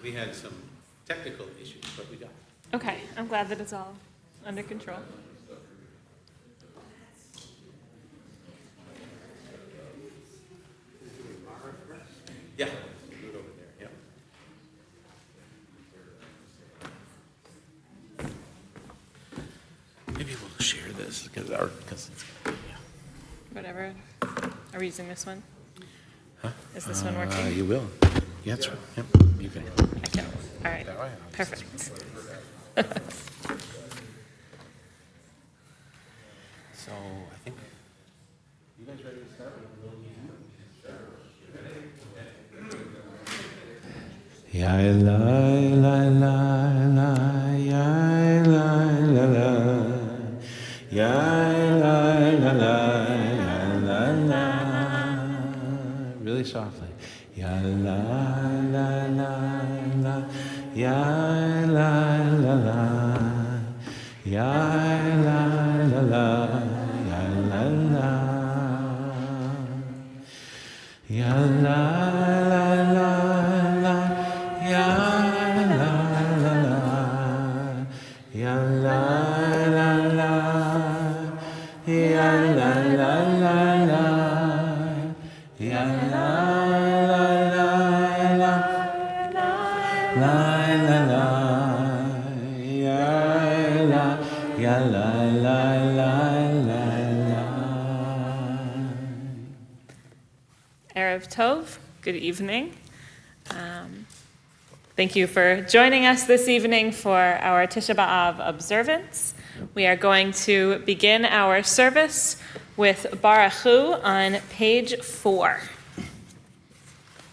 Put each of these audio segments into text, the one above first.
We had some technical issues, but we got it. Okay, I'm glad that it's all under control. Yeah, do it over there, yeah. Maybe we'll share this because it's, yeah. Whatever. Are we using this one? Huh? Is this one working? You will. Yeah, that's right. Yep, you can. I can. All right. That way? Perfect. So I think, you guys ready to start? Ya la la la la, ya la la la, ya la la la, ya la la. Really softly. Ya la la la la, ya la la la, ya la la la, ya la la, ya la la la, ya la la la, ya la la la, ya la la la, ya la la la, la la la, ya la la la. Erev Tov, good evening. Thank you for joining us this evening for our Tishah B'Av observance. We are going to begin our service with Baruchu on page 4.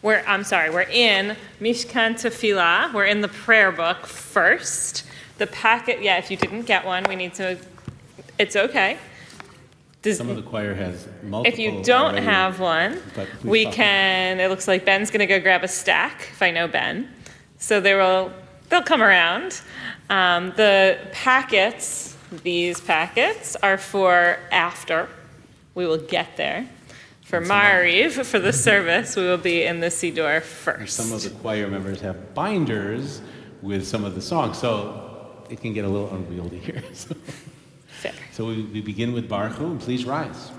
We're in Mishkan Tefillah. We're in the prayer book first. The packet, if you didn't get one, it's okay. Some of the choir has multiple. If you don't already, have one, it looks like Ben's going to go grab a stack, if I know Ben. So they'll come around. The packets, these packets, are for after. We will get there. For Ma'ariv, for the service, we will be in the Siddur first. Some of the choir members have binders with some of the songs, so it can get a little unwieldy here. Fair. So we begin with Baruchu, and please rise.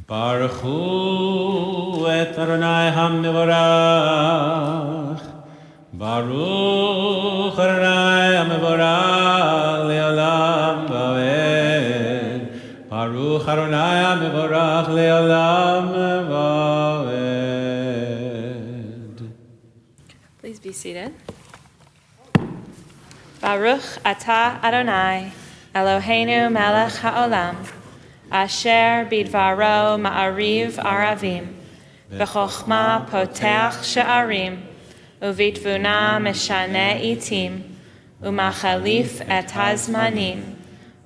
Baruchu et Adonai HaMevorach, Baruch Adonai HaMevorach le'olam va'ed, Baruch Adonai HaMevorach le'olam va'ed. Please be seated. Baruch atah Adonai, Eloheinu melech ha'olam, asher bidvaro ma'ariv aravim, b'chochma potech she'arim, uvitvuna meshane itim, umachalif et hazmanim,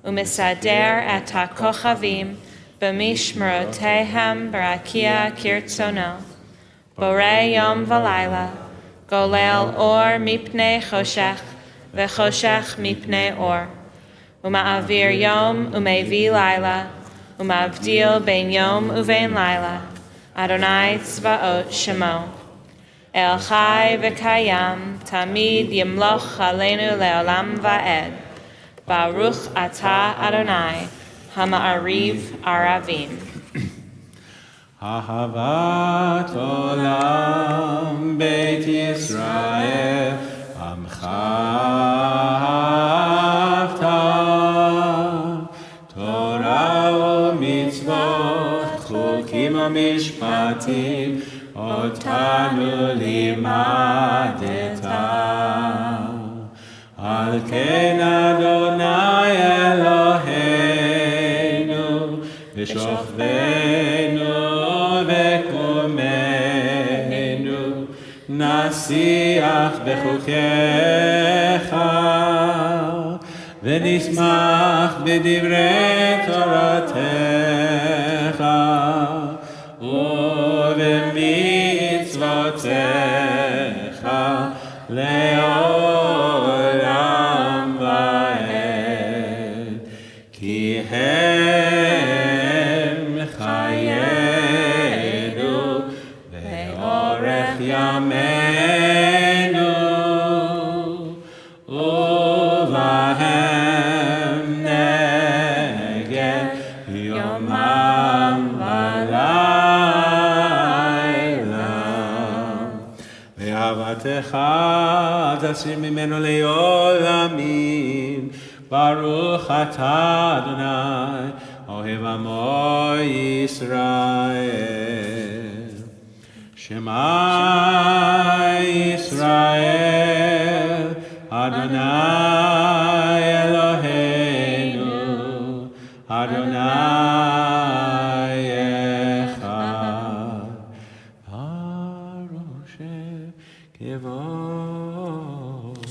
umisader et hakochavim, b'mishmerotehem b'rakia kirtzono, borei yom v'layla, golel or mipnei choshech, v'choshech mipnei or, uma'avir yom umevi laila, umavdil ben yom uvein laila, Adonai tzvaot shemo. El chai v'kayam, tamid yimloch aleinu le'olam va'ed. Baruch atah Adonai, hama'ariv aravim. Ahavat olam beit Yisrael, amcha ahavta, Torah u'mitzvot, chukim u'mishpatim, otanu limadeta. Al ken Adonai Eloheinu, v'shochveinu v'kumenu, nasiach b'chukecha, ונשמח בדברי תורתך ובמצוותיך לעולם ועד, כי הם חיינו ואורך ימינו, ובהם נגן יומם ולילה. ואהבתך תסיר ממנו לעולמים, ברוך אתה אדוני אוהב עמו ישראל. שמע ישראל אדוני אלוהינו אדוני אחד. ברוך שכבוד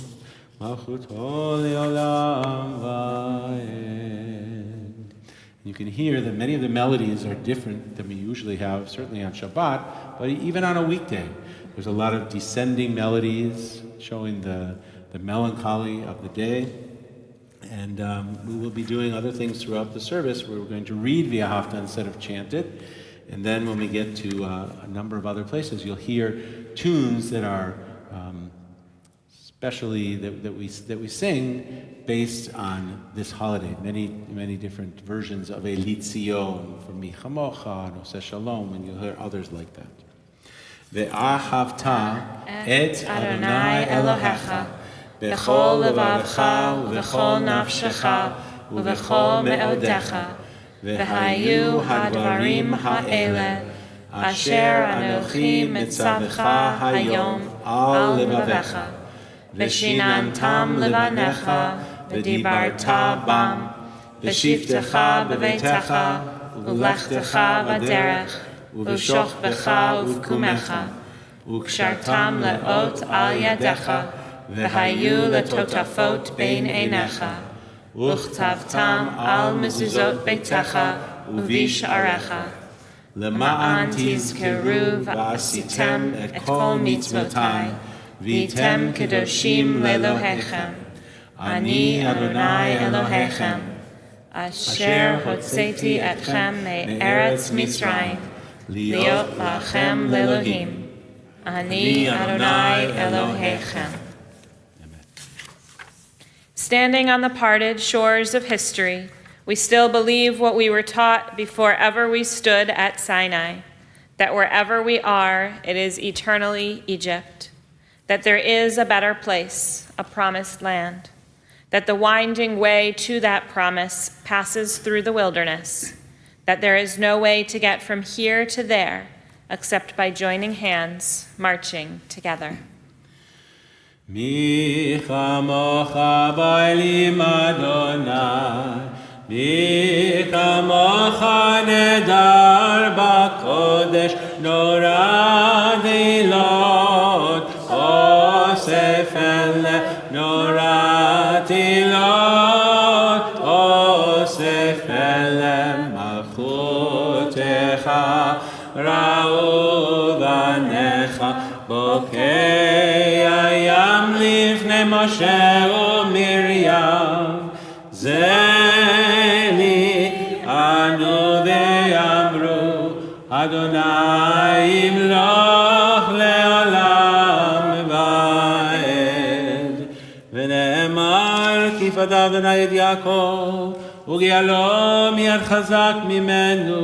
מלכותו לעולם ועד. You can hear that many of the melodies are different than we usually have, certainly on Shabbat, but even on a weekday. There's a lot of descending melodies showing the melancholy of the day. And we will be doing other things throughout the service where we're going to read V'ahavta instead of chant it. And then when we get to a number of other places, you'll hear tunes that are especially that we sing based on this holiday. Many different versions of Elit Zion, from Mi Chamocha, Noseh Shalom, and you'll hear others like that. Ve'ahavta et Adonai Elohecha b'chol levavecha u'b'chol nafshecha u'b'chol me'odecha v'hayu hadvarim ha'ele asher anochi mitzavcha hayom al levavecha v'shinantam levanecha v'dibarta bam v'shivtecha b'veitecha u'lechtecha b'derech u'shochbecha u'vkumecha u'kshartam le'ot al yadecha v'hayu letotafot bein einecha u'chtavtam al mezuzot beitecha u'vish'arecha למען תזכרו ועשיתם את כל מצוותיי והייתם קדושים לאלוהיכם. אני אדוני אלוהיכם, אשר הוצאתי אתכם מארץ מצרים, להיות לכם לאלוהים. אני אדוני אלוהיכם. Standing on the parted shores of history, we still believe what we were taught before ever we stood at Sinai, that wherever we are, it is eternally Egypt, that there is a better place, a promised land, that the winding way to that promise passes through the wilderness, that there is no way to get from here to there except by joining hands, marching together. Mi chamocha ba'elim Adonai, mi kamocha nedar b'kodesh nora dilot osef ele nora dilot osef ele malchutecha ra'u vanecha bokei hayam lifnei Moshe u'Miriam Adonai imloch le'olam va'ed. V'ne'emar ki fadav Adonai et Yaakov u'gialo miyad chazak mimenu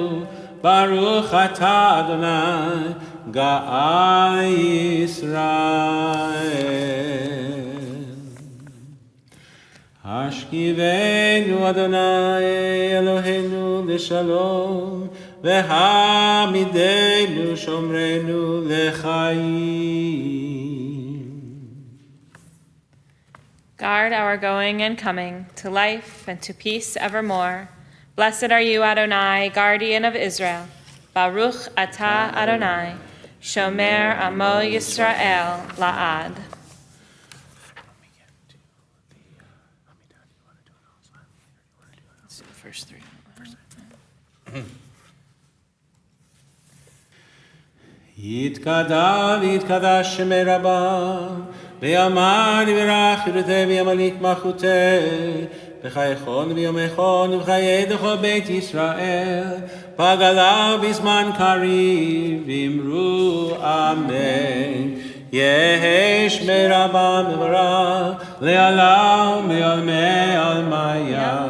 baruch ata Adonai ga'al Yisrael. Hashkivenu Adonai Eloheinu l'shalom v'hamidenu shomrenu l'chaim. Guard our going and coming to life and to peace evermore. Blessed are you, Adonai, guardian of Israel. Baruch atah Adonai, shomer amo Yisrael la'ad. The first three. יתקדע ויתקדש שמי רבה, ויאמר יברך ירדה וימליק מלכותה, בחייכון ויומכון ובחיי דכל בית ישראל, בגלה בזמן קריב, ואמרו אמן. יהי שמי רבה מברך, לעולם ועולמי עלמיה.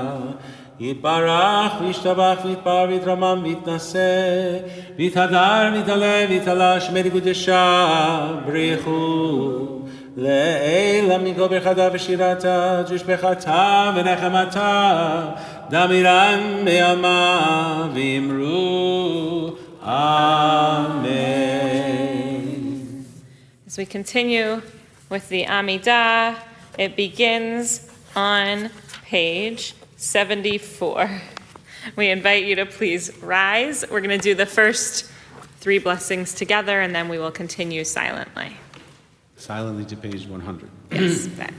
יתברך וישתבח ויתפאר ויתרומם ויתנשא ויתהדר ויתעלה ויתעלה שמי קודשה בריחו לעילה מכל ברכתה ושירתה תשבחתה ונחמתה דמירן בעלמה ואמרו אמן. As we continue with the Amidah, it begins on page 74. We invite you to please rise. We're going to do the first three blessings together, and then we will continue silently. Silently to page 100. Yes, back.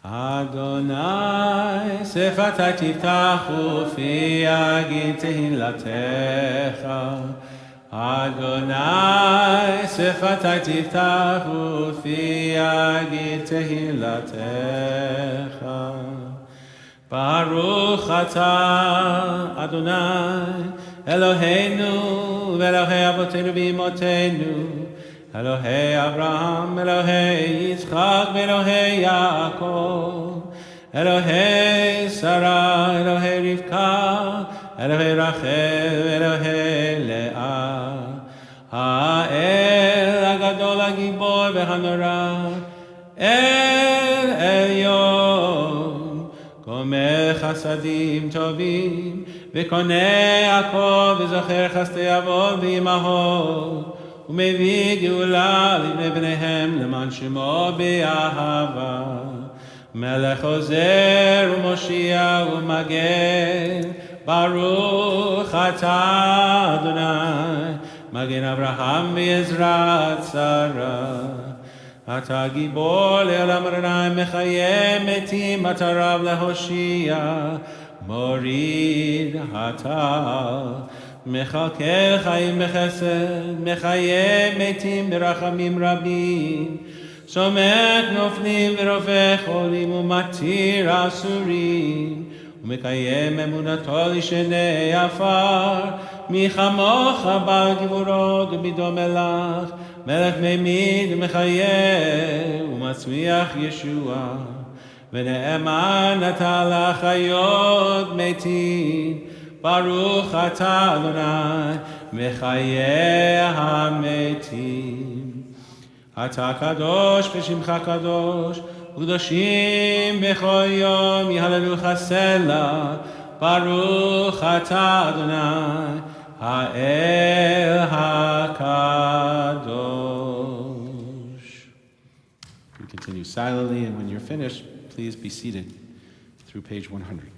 Adonai, sefatai tiftachu fi yagid tehillatcha. Adonai, sefatai tiftachu fi yagid tehillatcha. Baruch atah Adonai Eloheinu v'Elohei avotenu v'imotenu Elohei Abraham, Elohei Yitzchak v'Elohei Yaakov Elohei Sarah, Elohei Rivka Elohei Rachel v'Elohei Leah Ha'el Hagadol Hagibor v'Hanora El Elyon גומר חסדים טובים, וקונה יעקב וזוכר חסדי אבות ואימהות, ומביא גאולה לבני בניהם למען שמו באהבה. מלך עוזר ומושיע ומגן, ברוך אתה אדוני, מגן אברהם בעזרת שרה. אתה גיבור לעולם עולם מחיה מתים, אתה רב להושיע, מוריד אתה, מכלכל חיים בחסד, מחיה מתים ברחמים רבים, שומט נופלים ורופא חולים ומתיר אסורים, ומקיים אמונתו לשני עפר, מי כמוך בעל גבורות ומדומה לך, מלך מימין ומחיה ומצמיח ישועה, ונאמן אתה לחיות מתים, ברוך אתה אדוני מחיה המתים. אתה קדוש ושמך קדוש, וקדושים בכל יום יהללוך סלע, ברוך אתה אדוני האל הקדוש. We continue silently, and when you're finished, please be seated through page 100.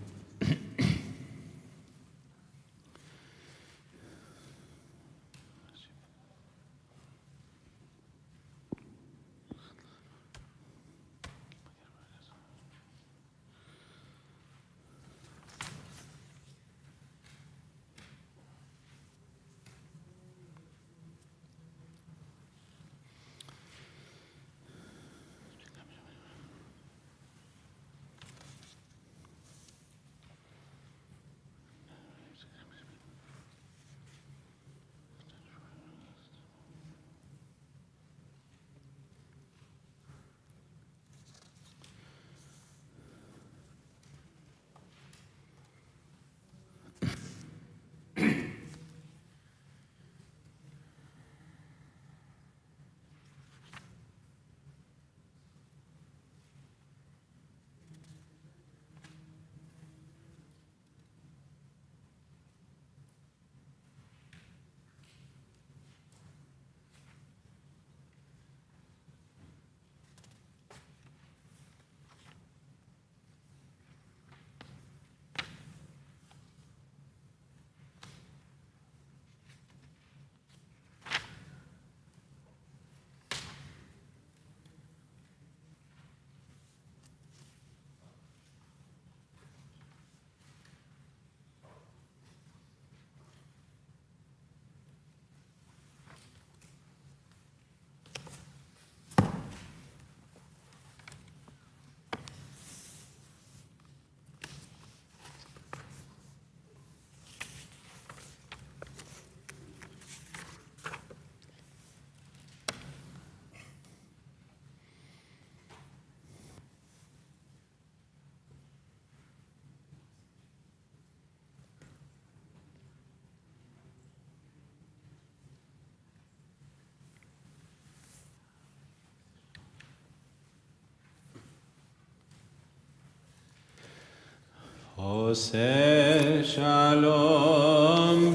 עושה שלום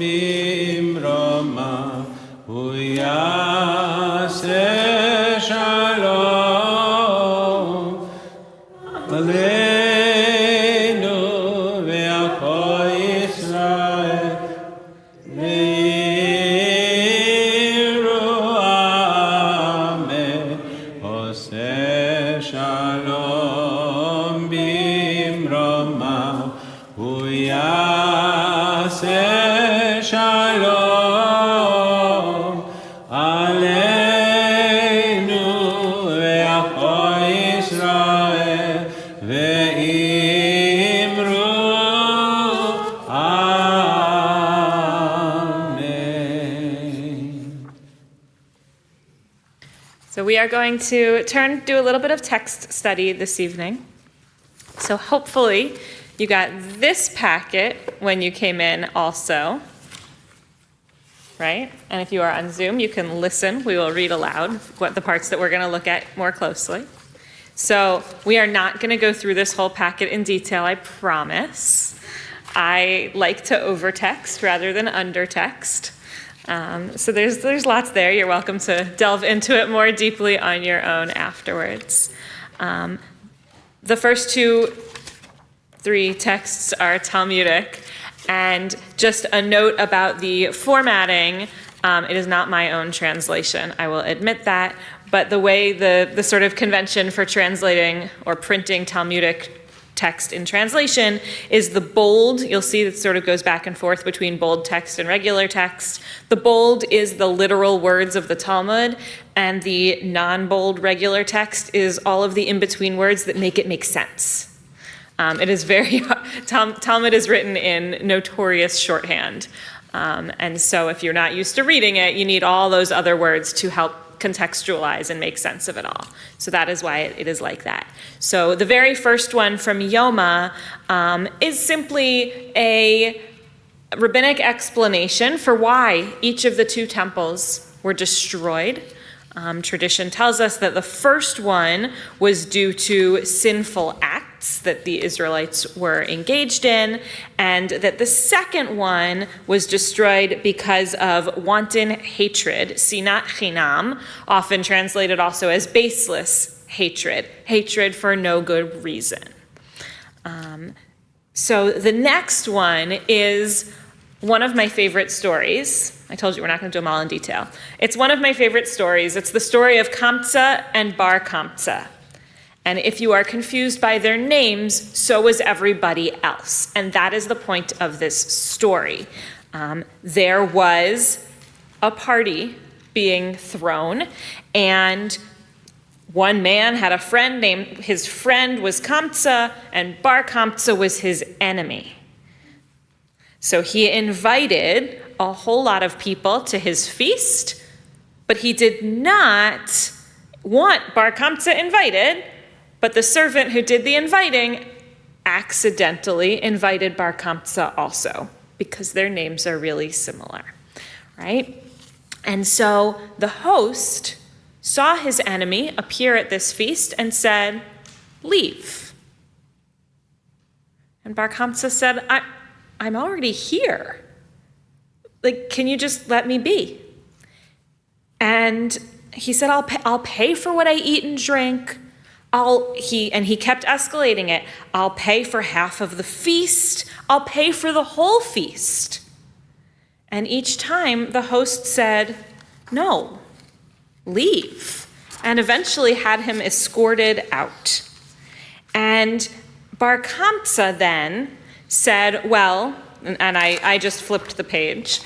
במרומה, הוא יעשה שלום עלינו ועל כל ישראל, ויראו אמן. עושה שלום במרומה, הוא יעשה שלום עלינו ועל כל ישראל, ואמרו אמן. So we are going to do a little bit of text study this evening. So hopefully you got this packet when you came in also, right? And if you are on Zoom, you can listen. We will read aloud what the parts that we're going to look at more closely. So we are not going to go through this whole packet in detail, I promise. I like to overtext rather than undertext. So there's lots there. You're welcome to delve into it more deeply on your own afterwards. The first 3 texts are Talmudic, and just a note about the formatting, it is not my own translation, I will admit that, but the way the sort of convention for translating or printing Talmudic text in translation is the bold. You'll see that sort of goes back and forth between bold text and regular text. The bold is the literal words of the Talmud, and the non-bold regular text is all of the in-between words that make it make sense. It is very, Talmud is written in notorious shorthand. And so if you're not used to reading it, you need all those other words to help contextualize and make sense of it all. So that is why it is like that. So the very first one from Yoma is simply a rabbinic explanation for why each of the 2 temples were destroyed. Tradition tells us that the first one was due to sinful acts that the Israelites were engaged in, and that the second one was destroyed because of wanton hatred, sinat chinam, often translated also as baseless hatred for no good reason. So the next one is one of my favorite stories. I told you we're not going to do them all in detail. It's one of my favorite stories. It's the story of Kamtza and Bar Kamtza. And if you are confused by their names, so is everybody else. And that is the point of this story. There was a party being thrown, and one man had a friend his friend was Kamtza, and Bar Kamtza was his enemy. So he invited a whole lot of people to his feast, but he did not want Bar Kamtza invited, but the servant who did the inviting accidentally invited Bar Kamtza also, because their names are really similar, right? And so the host saw his enemy appear at this feast and said, "Leave." And Bar Kamtza said, I'm already here. Can you just let me be? And he said, I'll pay for what I eat and drink. He kept escalating it. I'll pay for half of the feast. I'll pay for the whole feast. And each time the host said, "No, leave," and eventually had him escorted out. And Bar Kamtza then said, well, and I just flipped the page.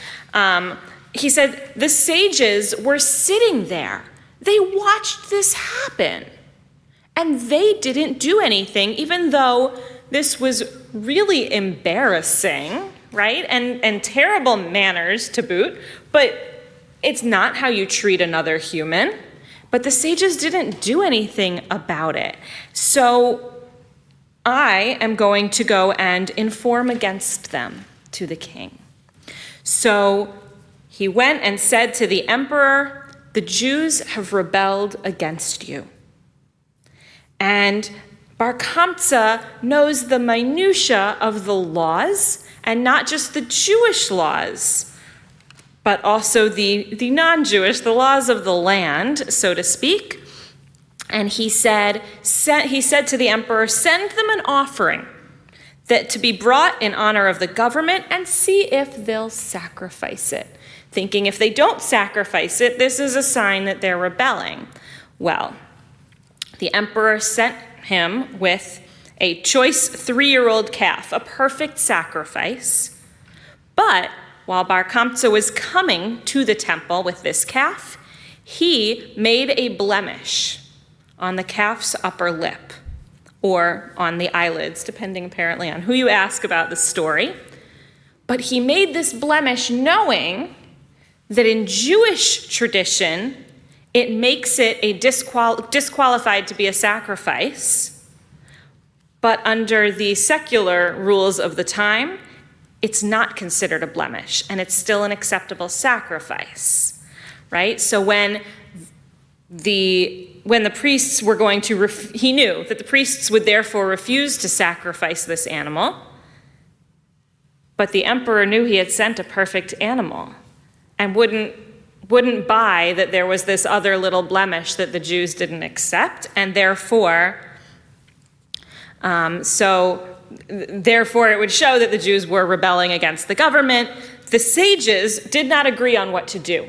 He said, the sages were sitting there. They watched this happen. And they didn't do anything, even though this was really embarrassing, right? And terrible manners to boot. But it's not how you treat another human. But the sages didn't do anything about it. So I am going to go and inform against them to the king. So he went and said to the emperor, "The Jews have rebelled against you." And Bar Kamsa knows the minutia of the laws, and not just the Jewish laws, but also the non-Jewish, the laws of the land, so to speak. And he said to the emperor, send them an offering that to be brought in honor of the government and see if they'll sacrifice it. Thinking if they don't sacrifice it, this is a sign that they're rebelling. Well, the emperor sent him with a choice 3-year-old calf, a perfect sacrifice. But while Bar Kamsa was coming to the temple with this calf, he made a blemish on the calf's upper lip, or on the eyelids, depending apparently on who you ask about the story. But he made this blemish knowing that in Jewish tradition, it makes it a disqualified to be a sacrifice. But under the secular rules of the time, it's not considered a blemish, and it's still an acceptable sacrifice, right? So when the priests were going to, he knew that the priests would therefore refuse to sacrifice this animal, but the emperor knew he had sent a perfect animal and wouldn't buy that there was this other little blemish that the Jews didn't accept, and therefore it would show that the Jews were rebelling against the government. The sages did not agree on what to do.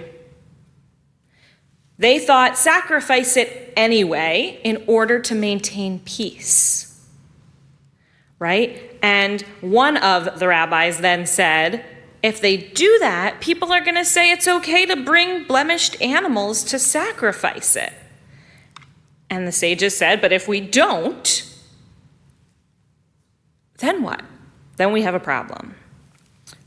They thought sacrifice it anyway in order to maintain peace, right? And one of the rabbis then said, if they do that, people are going to say it's okay to bring blemished animals to sacrifice it. And the sages said, but if we don't, then what? Then we have a problem,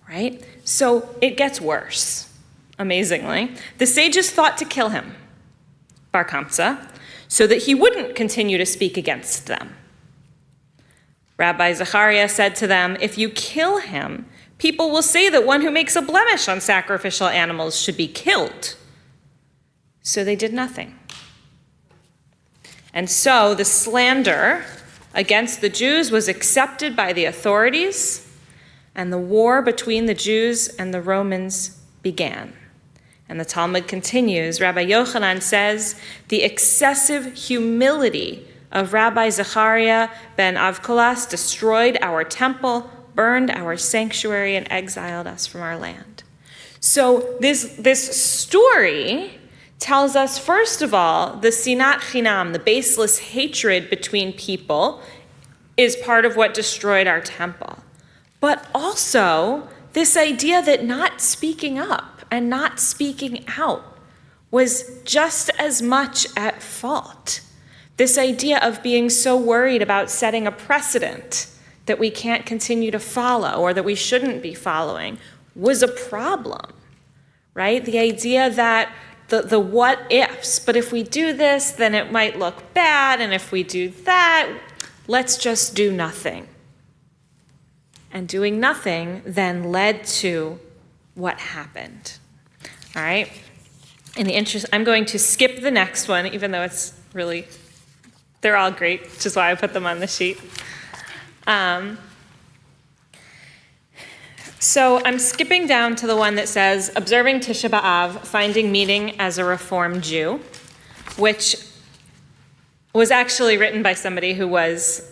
right? So it gets worse, amazingly. The sages thought to kill him, Bar Kamsa, so that he wouldn't continue to speak against them. Rabbi Zechariah said to them, if you kill him, people will say that one who makes a blemish on sacrificial animals should be killed. So they did nothing. And so the slander against the Jews was accepted by the authorities, and the war between the Jews and the Romans began. And the Talmud continues. Rabbi Yochanan says, the excessive humility of Rabbi Zechariah ben Avkolas destroyed our temple, burned our sanctuary, and exiled us from our land. So this story tells us, first of all, the sinat chinam, the baseless hatred between people, is part of what destroyed our temple. But also, this idea that not speaking up and not speaking out was just as much at fault. This idea of being so worried about setting a precedent that we can't continue to follow or that we shouldn't be following was a problem, right? The idea that the what ifs, but if we do this, then it might look bad, and if we do that, let's just do nothing. And doing nothing then led to what happened, all right? In the interest, I'm going to skip the next one, even though it's really, they're all great, which is why I put them on the sheet. So I'm skipping down to the one that says, observing Tishah B'Av, finding meaning as a Reformed Jew, which was actually written by somebody who was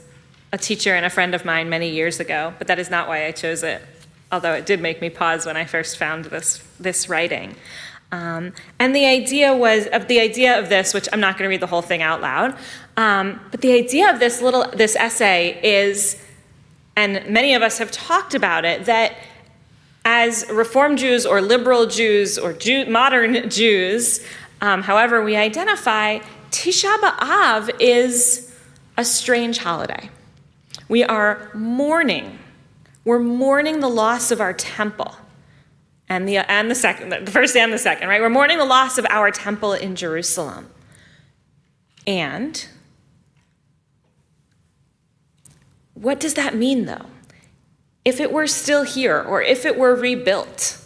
a teacher and a friend of mine many years ago, but that is not why I chose it, although it did make me pause when I first found this writing. And the idea of this, which I'm not going to read the whole thing out loud, but the idea of this essay is, and many of us have talked about it, that as Reformed Jews or liberal Jews or modern Jews, however we identify, Tisha B'Av is a strange holiday. We are mourning. We're mourning the loss of our temple. And the first and the second, right? We're mourning the loss of our temple in Jerusalem. And what does that mean, though? If it were still here, or if it were rebuilt,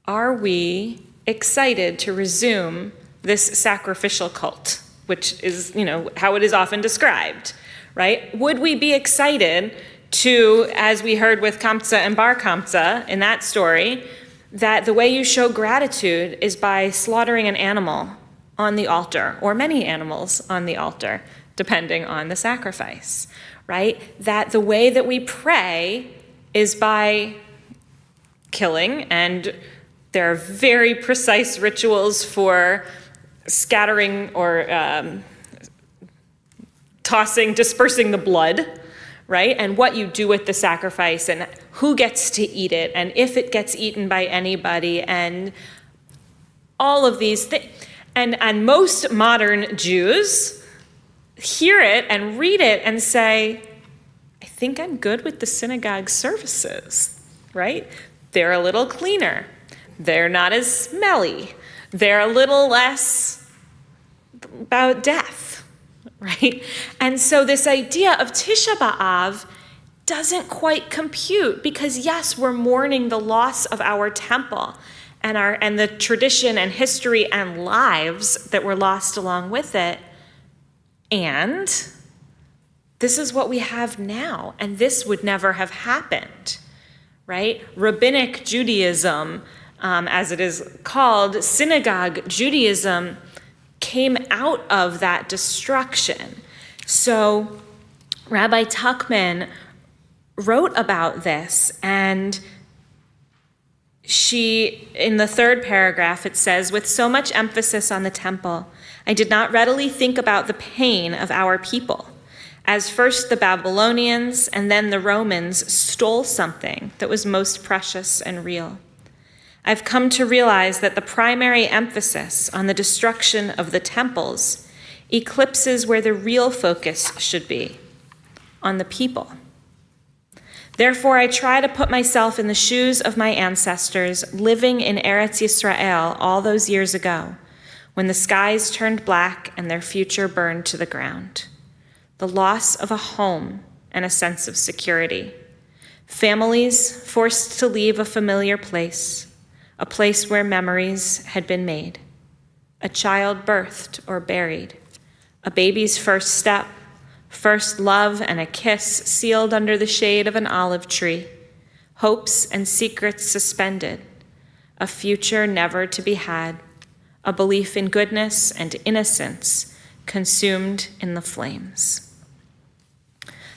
are we excited to resume this sacrificial cult which is, how it is often described, right? Would we be excited to, as we heard with Kamsa and Bar Kamsa in that story, that the way you show gratitude is by slaughtering an animal on the altar, or many animals on the altar, depending on the sacrifice, right? That the way that we pray is by killing, and there are very precise rituals for scattering or dispersing the blood, right? And what you do with the sacrifice and who gets to eat it and if it gets eaten by anybody and all of these things. And most modern Jews hear it and read it and say, I think I'm good with the synagogue services, right? They're a little cleaner. They're not as smelly. They're a little less about death, right? And so this idea of Tisha B'Av doesn't quite compute because, yes, we're mourning the loss of our temple and the tradition and history and lives that were lost along with it. And this is what we have now, and this would never have happened, right? Rabbinic Judaism, as it is called, synagogue Judaism, came out of that destruction. So Rabbi Tuckman wrote about this, and in the third paragraph, it says, with so much emphasis on the temple, I did not readily think about the pain of our people, as first the Babylonians and then the Romans stole something that was most precious and real. I've come to realize that the primary emphasis on the destruction of the temples eclipses where the real focus should be, on the people. Therefore, I try to put myself in the shoes of my ancestors living in Eretz Yisrael all those years ago, when the skies turned black and their future burned to the ground. The loss of a home and a sense of security. Families forced to leave a familiar place, a place where memories had been made. A child birthed or buried. A baby's first step, first love and a kiss sealed under the shade of an olive tree. Hopes and secrets suspended. A future never to be had. A belief in goodness and innocence consumed in the flames.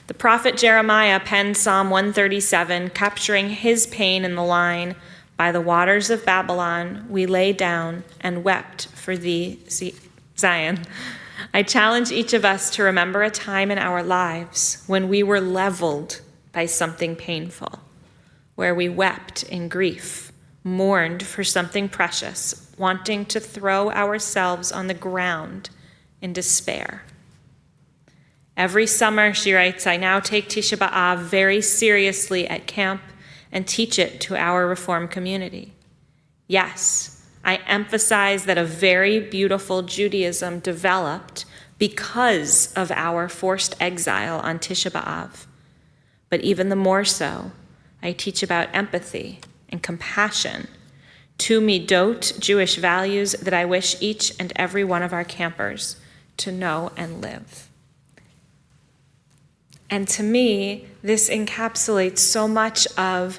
The prophet Jeremiah penned Psalm 137, capturing his pain in the line, by the waters of Babylon we lay down and wept for thee, Zion. I challenge each of us to remember a time in our lives when we were leveled by something painful, where we wept in grief, mourned for something precious, wanting to throw ourselves on the ground in despair. Every summer, she writes, I now take Tisha B'Av very seriously at camp and teach it to our Reform community. Yes, I emphasize that a very beautiful Judaism developed because of our forced exile on Tisha B'Av. But even the more so, I teach about empathy and compassion, two midot, Jewish values that I wish each and every one of our campers to know and live. And to me, this encapsulates so much of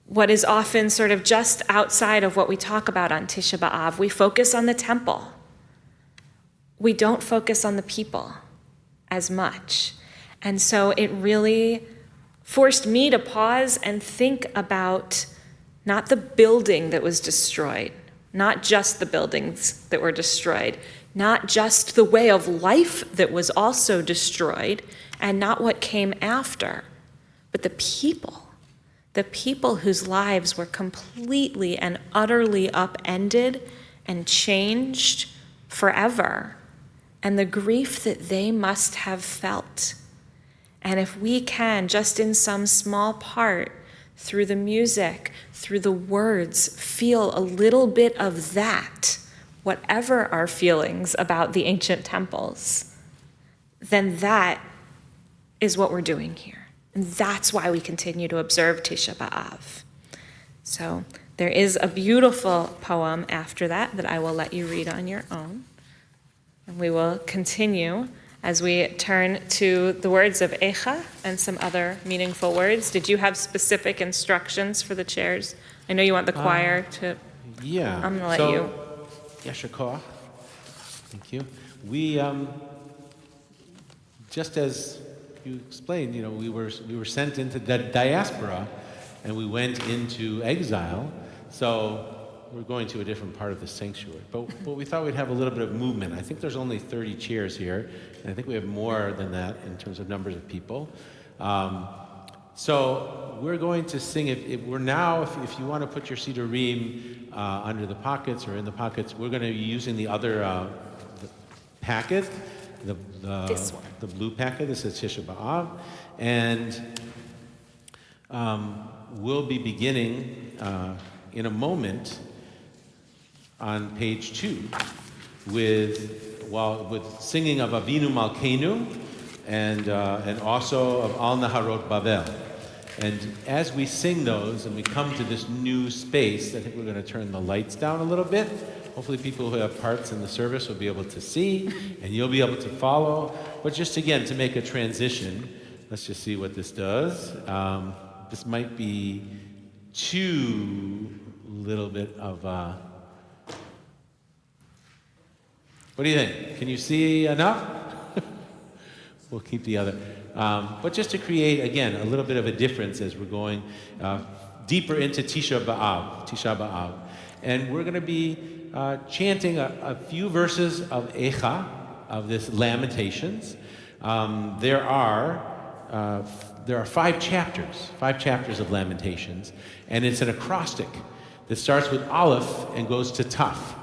what is often sort of just outside of what we talk about on Tisha B'Av. We focus on the temple. We don't focus on the people as much. And so it really forced me to pause and think about not the building that was destroyed, not just the buildings that were destroyed, not just the way of life that was also destroyed, and not what came after, but the people whose lives were completely and utterly upended and changed forever, and the grief that they must have felt. And if we can, just in some small part, through the music, through the words, feel a little bit of that, whatever our feelings about the ancient temples, then that is what we're doing here. And that's why we continue to observe Tisha B'Av. So there is a beautiful poem after that I will let you read on your own. And we will continue as we turn to the words of Echa and some other meaningful words. Did you have specific instructions for the chairs? I know you want the choir to... Yeah. I'm going to let you. Yasher koach. Thank you. We, just as you explained, we were sent into the diaspora, and we went into exile. So we're going to a different part of the sanctuary. But we thought we'd have a little bit of movement. I think there's only 30 chairs here, and I think we have more than that in terms of numbers of people. So we're going to sing. If you want to put your sidurim under the pockets or in the pockets, we're going to be using the other the packet, This one. the blue packet. This is Tishah B'Av, and we'll be beginning in a moment on page 2 with singing of Avinu Malkeinu and also of Al Naharot Bavel. And as we sing those and we come to this new space, I think we're going to turn the lights down a little bit. Hopefully people who have parts in the service will be able to see and you'll be able to follow. But just again, to make a transition, let's just see what this does. This might be too little bit of... What do you think? Can you see enough? We'll keep the other. But just to create, again, a little bit of a difference as we're going deeper into Tishah B'Av. And we're going to be chanting a few verses of Echa, of this Lamentations. There are 5 chapters of Lamentations, and it's an acrostic that starts with Aleph and goes to Taf.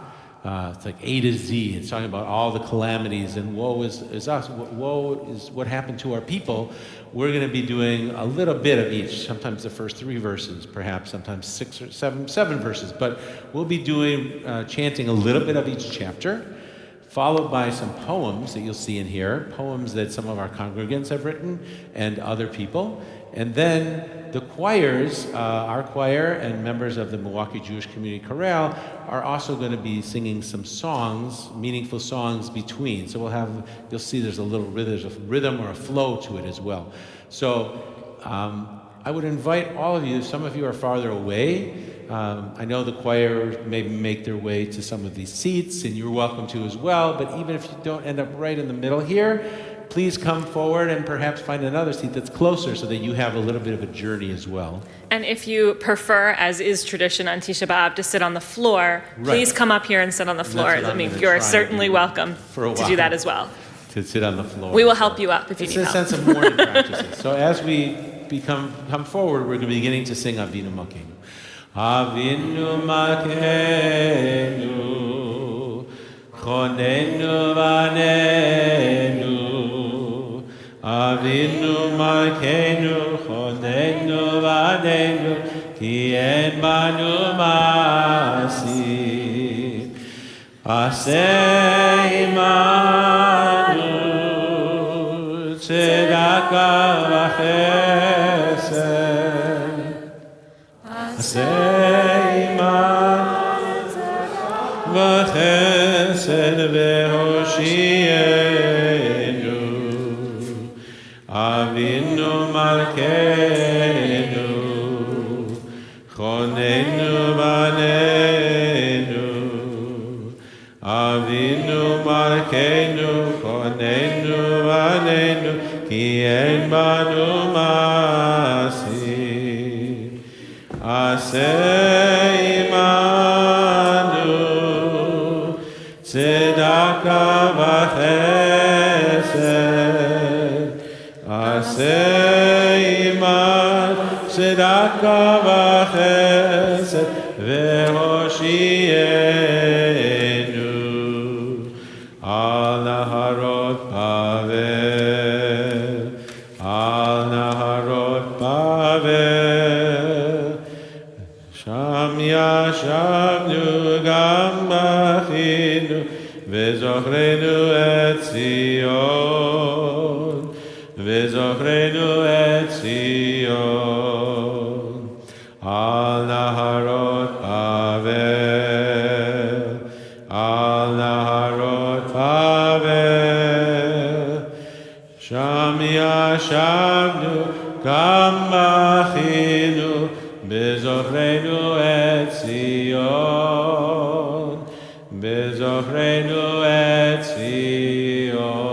It's like A to Z. It's talking about all the calamities and woe is us. Woe is what happened to our people. We're going to be doing a little bit of each. Sometimes the first 3 verses, perhaps sometimes 6 or 7 verses. But we'll be doing chanting a little bit of each chapter, followed by some poems that you'll see in here, poems that some of our congregants have written and other people. And then the choirs, our choir and members of the Milwaukee Jewish Community Chorale are also going to be singing some songs, meaningful songs between. So you'll see there's a rhythm or a flow to it as well. So I would invite all of you, some of you are farther away. I know the choir maybe make their way to some of these seats, and you're welcome to as well. But even if you don't end up right in the middle here, please come forward and perhaps find another seat that's closer so that you have a little bit of a journey as well. And if you prefer, as is tradition on Tisha B'Av, to sit on the floor, please come up here and sit on the floor. I mean, you're certainly welcome to do that as well. To sit on the floor. We will help you up if you need help. It's a sense of morning practices. So as we come forward, we're going to be beginning to sing Avinu Malkeinu. Avinu Malkeinu, Chonenu Vanenu. Avinu Malkeinu, Chonenu Vanenu, Ki en banu masi. Aseh imanu, tzedaka v'chesed. Aseh imanu, v'chesed v'hoshienu. Avinu Malkeinu, Chonenu Vanenu. Avinu Malkeinu, Chonenu Vanenu, Ki en banu masi. Aseh imanu, tzedaka v'chesed. Aseh imanu, tzedaka v'chesed v'hoshienu. Al Naharot Bavel, Al Naharot Bavel. Sham yashavnu gam bachinu v'zochrenu et Zion, v'zochrenu et Zion. Al Naharot Bavel, Al Naharot Bavel. גם בכינו בזוכרנו את ציון, בזוכרנו את ציון.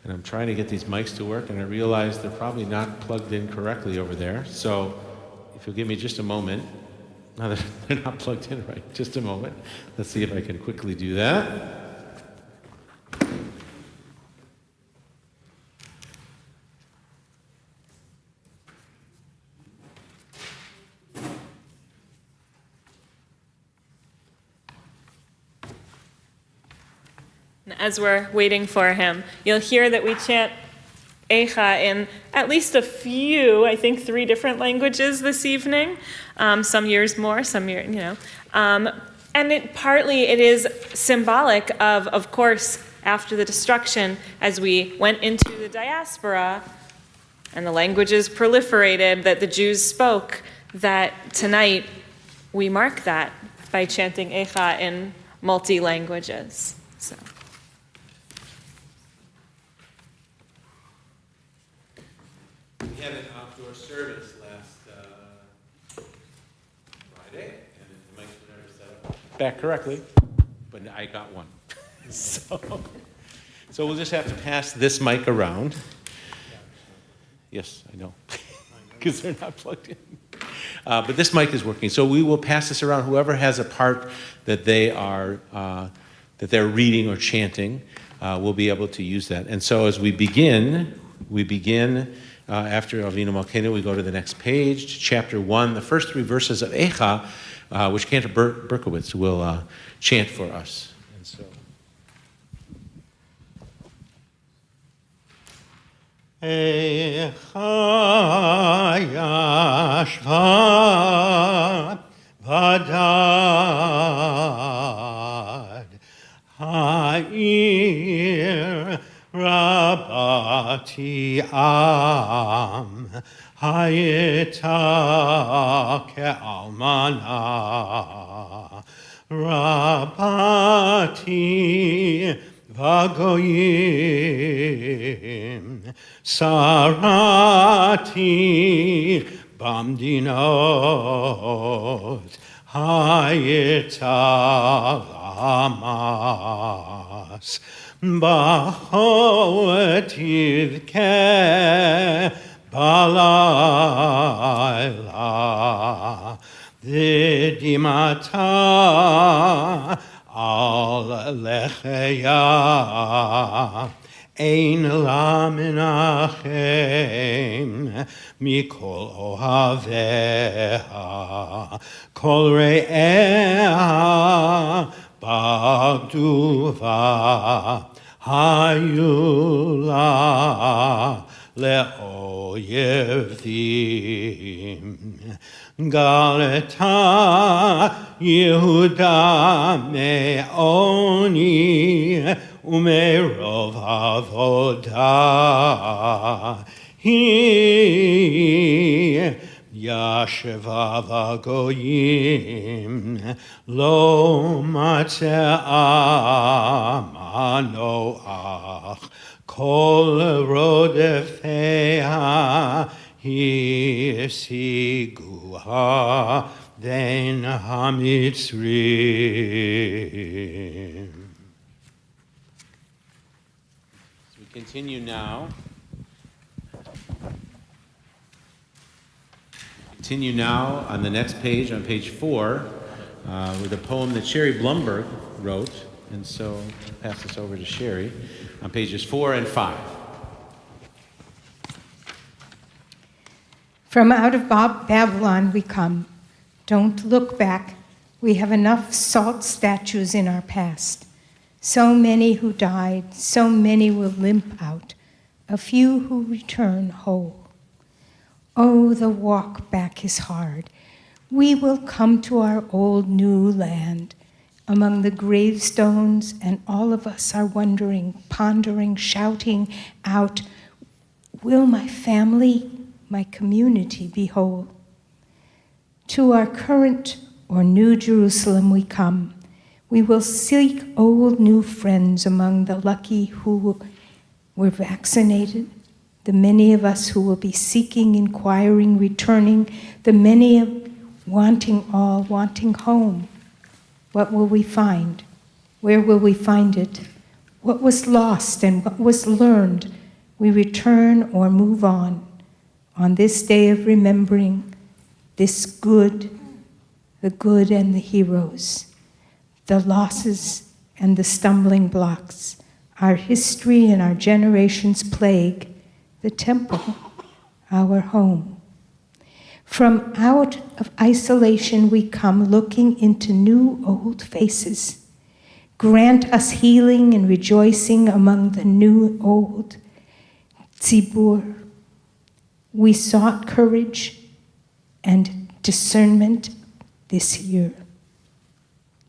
And I'm trying to get these mics to work, and I realize they're probably not plugged in correctly over there. So if you'll give me just a moment, now that they're not plugged in right, just a moment. Let's see if I can quickly do that. As we're waiting for him, you'll hear that we chant Eicha in at least a few, I think 3 different languages this evening. Some years more, some years, and partly it is symbolic of course, after the destruction, as we went into the diaspora and the languages proliferated that the Jews spoke, that tonight we mark that by chanting Eicha in multi-languages. So. We had an outdoor service last Friday, and the mics were never set up back correctly, but I got one. So we'll just have to pass this mic around. Yes, I know, because they're not plugged in. But this mic is working, so we will pass this around. Whoever has a part that they're reading or chanting will be able to use that. And so as we begin. After Avinu Malkeinu, we go to the next page, chapter 1, the first 3 verses of Eicha, which Cantor Berkowitz will chant for us. And so. Eicha yashva vadad ha'ir Rabati am hayita ke'almana Rabati vagoyim sarati bamdinot hayita lamas Bahotiv ke balayla Vidimata al lecheya Ein la menachem mikol ohaveha kol re'eha Bagduva Hayula Le'oyevim Galeta Yehuda Me'oni Umerov Avoda Hi Yashva vagoyim lo matzah manoach kol rodefeha hisiguha den hamitzrim. So we continue now. Continue now on the next page, on page 4, with a poem that Sherry Blumberg wrote. And so I'll pass this over to Sherry on pages 4 and 5. From out of Babylon we come. Don't look back. We have enough salt statues in our past. So many who died, so many will limp out. A few who return whole. Oh, the walk back is hard. We will come to our old new land. Among the gravestones, and all of us are wondering, pondering, shouting out, will my family, my community be whole? To our current or new Jerusalem we come. We will seek old new friends among the lucky who were vaccinated, the many of us who will be seeking, inquiring, returning, the many of wanting all, wanting home. What will we find? Where will we find it? What was lost and what was learned? We return or move on this day of remembering this good, the good and the heroes, the losses and the stumbling blocks, our history and our generation's plague, the temple, our home. From out of isolation we come looking into new old faces. Grant us healing and rejoicing among the new old. Tzibur, we sought courage and discernment this year.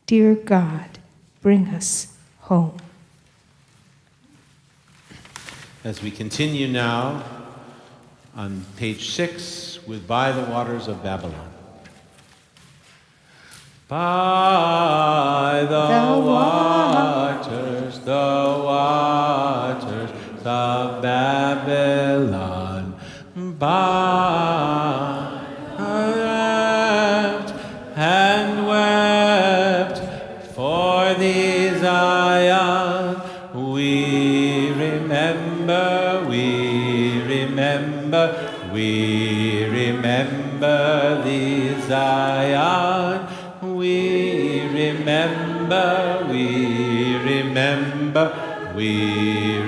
Dear God, bring us home. As we continue now on page 6 with By the Waters of Babylon. By the waters of Babylon, by wept and wept for thee, Zion. We remember thee, Zion. We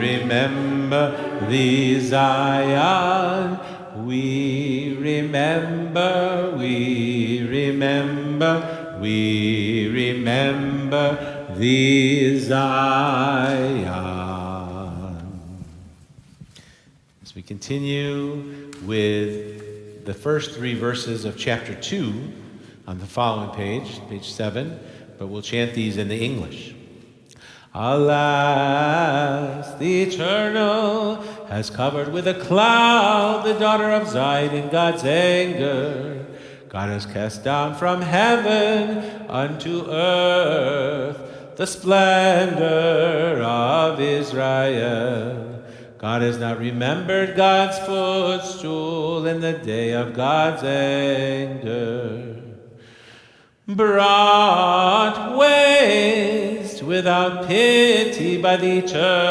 remember thee, Zion. We remember thee, Zion. As we continue with the first 3 verses of chapter 2 on the following page, page 7, but we'll chant these in the English. Alas, the Eternal has covered with a cloud the daughter of Zion in God's anger. God has cast down from heaven unto earth the splendor of Israel. God has not remembered God's footstool in the day of God's anger. Brought waste without pity by the Eternal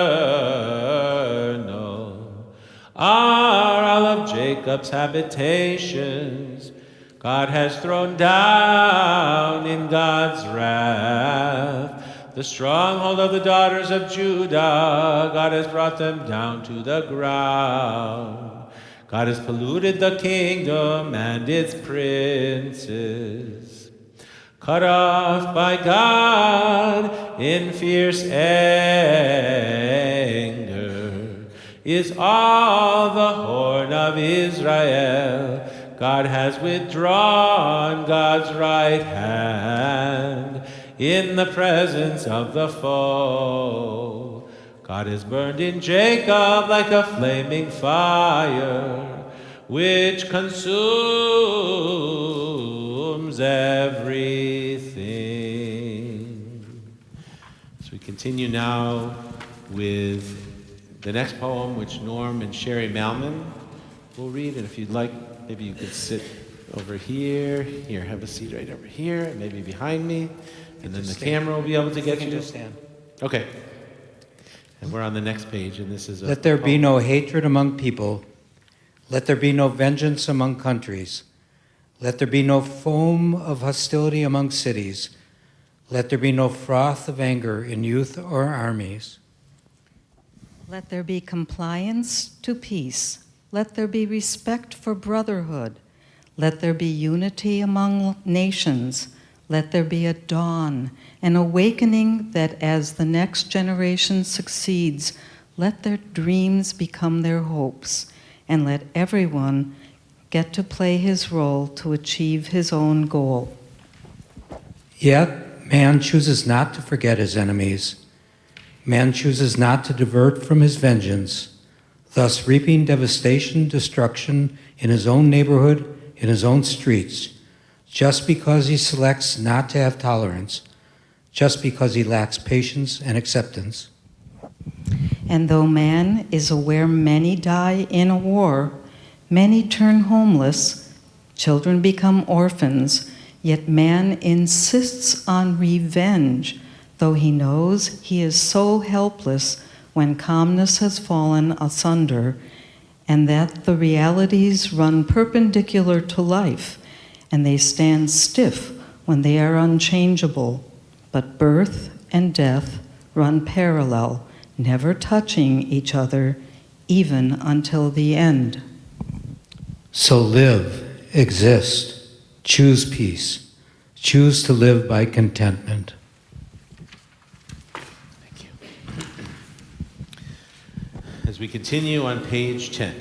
are all of Jacob's habitations. God has thrown down in God's wrath the stronghold of the daughters of Judah. God has brought them down to the ground. God has polluted the kingdom and its princes. Cut off by God in fierce anger is all the horn of Israel. God has withdrawn God's right hand in the presence of the foe. God is burned in Jacob like a flaming fire, which consumes everything. So we continue now with the next poem, which Norm and Sherry Malman will read. And if you'd like, maybe you could sit over here. Here, have a seat right over here, and maybe behind me. And then the camera will be able to get you. Just stand. Okay. And we're on the next page, and this is a Let there be no hatred among people. Let there be no vengeance among countries. Let there be no foam of hostility among cities. Let there be no froth of anger in youth or armies. Let there be compliance to peace. Let there be respect for brotherhood. Let there be unity among nations. Let there be a dawn, an awakening that as the next generation succeeds, let their dreams become their hopes, and let everyone get to play his role to achieve his own goal. Yet man chooses not to forget his enemies. Man chooses not to divert from his vengeance, thus reaping devastation, destruction in his own neighborhood, in his own streets, just because he selects not to have tolerance, just because he lacks patience and acceptance. And though man is aware many die in a war, many turn homeless, children become orphans, yet man insists on revenge, though he knows he is so helpless when calmness has fallen asunder, and that the realities run perpendicular to life, and they stand stiff when they are unchangeable. But birth and death run parallel, never touching each other, even until the end. So live, exist, choose peace, choose to live by contentment. Thank you. As we continue on page 10.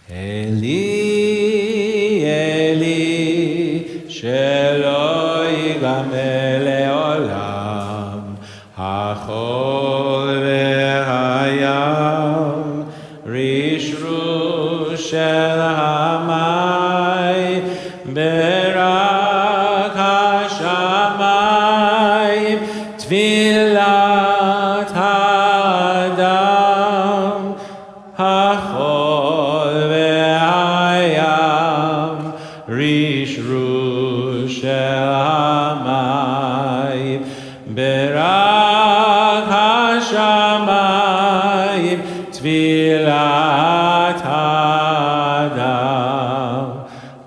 Eli, Eli, shelo yigameh leolam, hachol v'hayam, rishru shel hamayim, berak hashamayim, tfilat hadam, hachol v'hayam, rishru shel hamayim, berak hashamayim, tfilat hadam.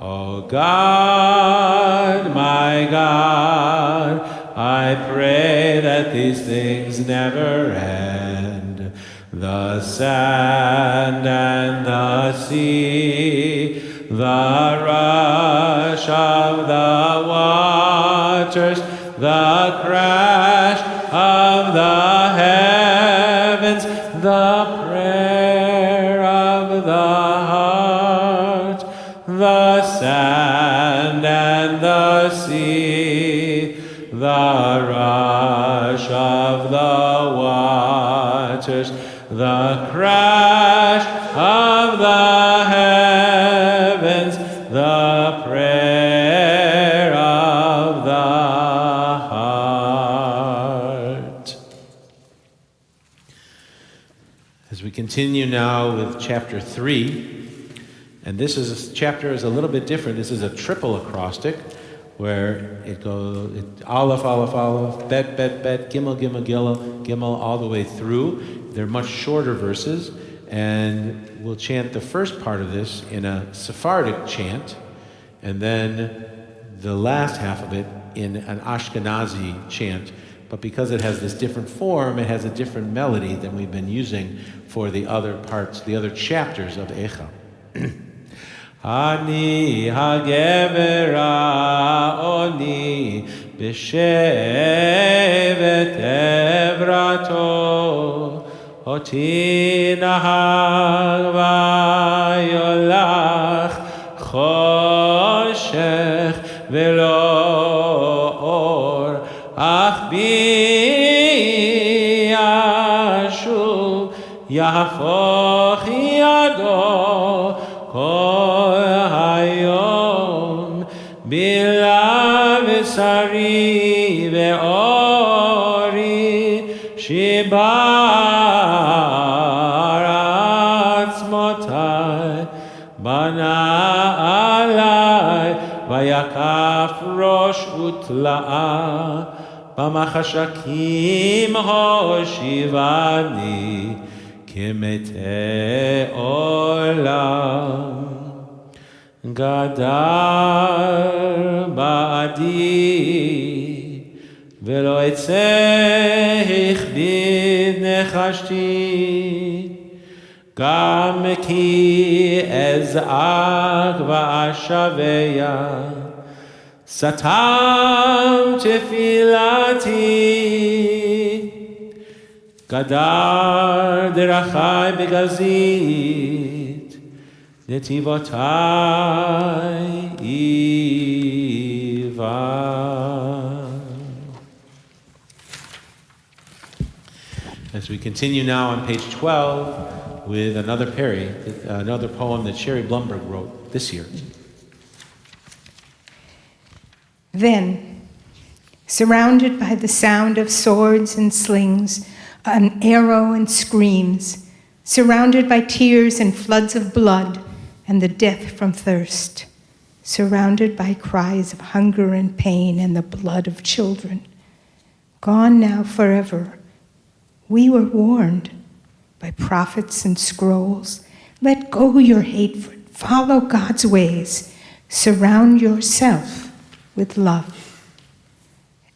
Oh God, my God, I pray that these things never end. The sand and the sea, the rush of the waters, the crash of the heavens, the prayer of the heart, the sand and the sea, the rush of the waters, the crash of the heavens, the prayer of the heart. As we continue now with chapter 3, and this chapter is a little bit different. This is a triple acrostic, where it goes Aleph, Aleph, Aleph, Bet, Bet, Bet, Gimel, Gimel, Gimel, Gimel, all the way through. They're much shorter verses, and we'll chant the first part of this in a Sephardic chant, and then the last half of it in an Ashkenazi chant. But because it has this different form, it has a different melody than we've been using for the other parts, the other chapters of Eicha. Ani hagever ha'oni b'shevet evrato oti nahag vayolach choshech velo or ach bi yashuv yafoch yado kol hayom bila v'sari ve'ori shibar atzmotai bana alai vayakaf rosh utla'a b'machashakim hoshivani kimete olam gadar ba'adi velo etzeh bid nechashti gam ki ez'ag va'ashaveya satam tefilati gadar derachai begazit netivotai iva. As we continue now on page 12 with another poem that Sherry Blumberg wrote this year. Then, surrounded by the sound of swords and slings, an arrow and screams, surrounded by tears and floods of blood and the death from thirst, surrounded by cries of hunger and pain and the blood of children. Gone now forever, we were warned by prophets and scrolls. Let go your hatred, follow God's ways, surround yourself with love.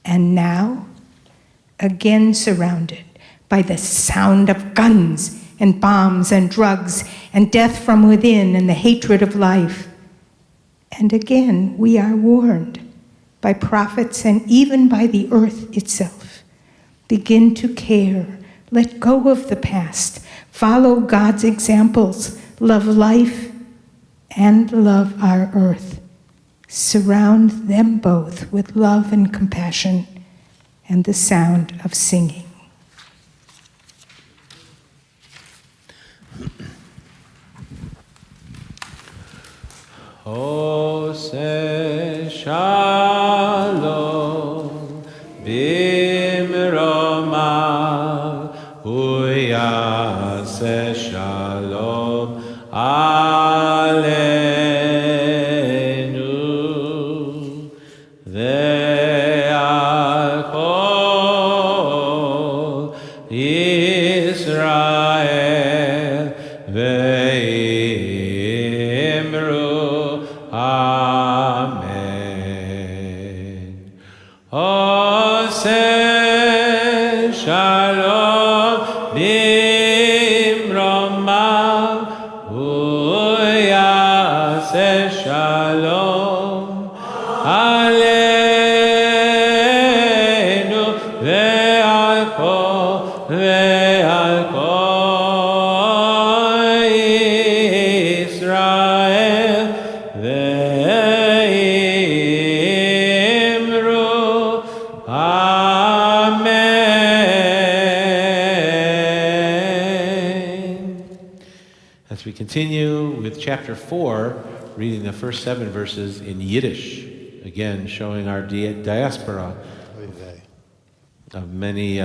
And now, again surrounded by the sound of guns and bombs and drugs and death from within and the hatred of life. And again, we are warned by prophets and even by the earth itself. Begin to care. Let go of the past. Follow God's examples. Love life and love our earth. Surround them both with love and compassion and the sound of singing. Ose shalom bimromav uyase shalom aleinu ve'al kol Yisrael ve'imru Amen. Ose shalom bimromav uyase shalom aleinu ve'al kol Yisrael ve'imru Amen. As we continue with chapter 4, reading the first 7 verses in Yiddish, again showing our diaspora of many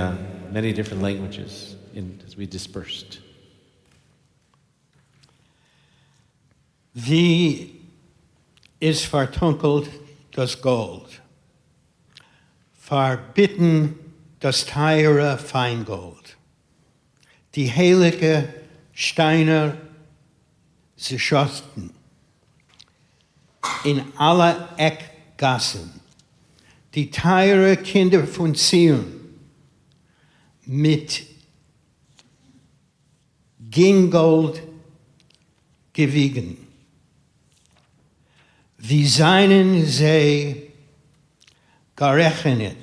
different languages as we dispersed. Wie is verdunkelt das Gold, verbitten das teure Feingold. Die heilige Steine sie schossen in alle Eckgassen. Die teure Kinder von Zion mit Gingold gewiegen. Wie seinen sie gerechnet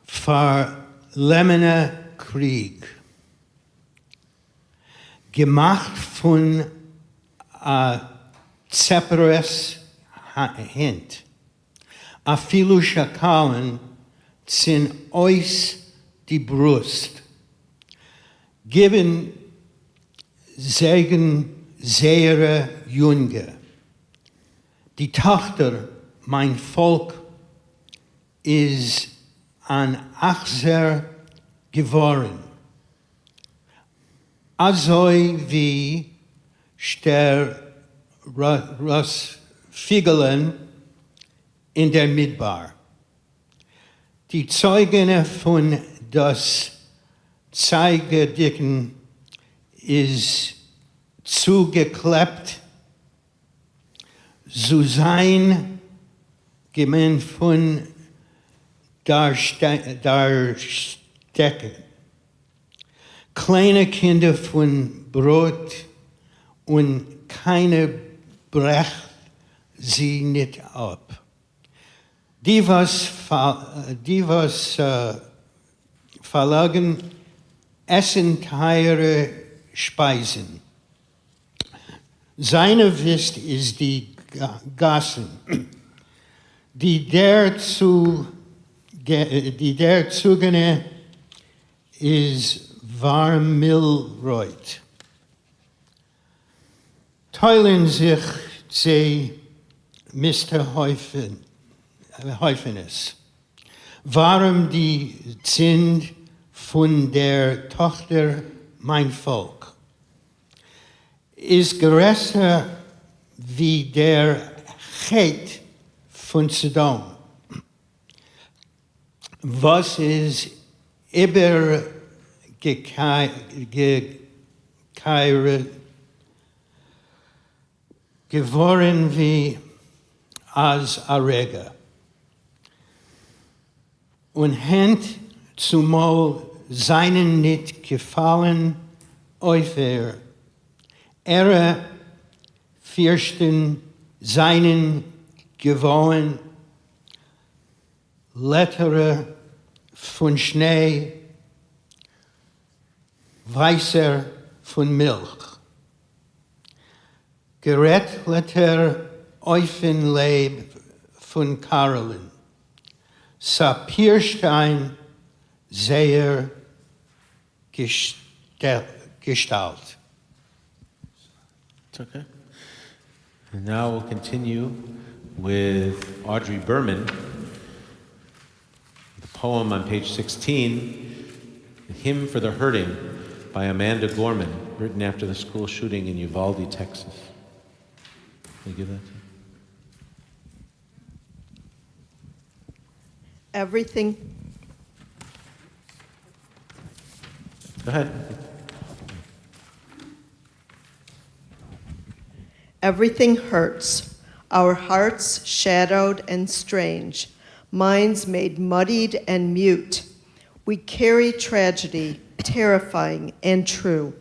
verlemmener Krieg, gemacht von a Zeperes Hand, a filu Schakalen zin ois die Brust, geben Segen Sehere Junge. Die Tochter, mein Volk, ist an Achser geworden. Azoi wie der Rossfigelen in der Midbar. Die Zeugen von das Zeigedicken ist zugeklebt, zu sein, gemein von Darstecken. Kleine Kinder von Brot und keine brecht sie nicht ab. Die was verlagen, essen teure Speisen. Seine Wist ist die Gassen, die der Zugene ist Warmilreut. Teilen sich sie Mr. Häufenes. Warum die sind von der Tochter mein Volk, ist größer wie der Chet von Sodom, was ist geworden wie als Arega. Und hent zumal seinen nicht gefallen Eufer, Fürsten seinen gewohnt, Lettere von Schnee, weißer von Milch. Gerät Letter Eufenleib von Karolin, Sapirstein sehr Gestalt. It's okay. And now we'll continue with Audrey Berman, the poem on page 16, The Hymn for the Hurting by Amanda Gorman, written after the school shooting in Uvalde, Texas. Can you give that to me? Everything Go ahead. Everything hurts, our hearts shadowed and strange, minds made muddied and mute. We carry tragedy, terrifying and true,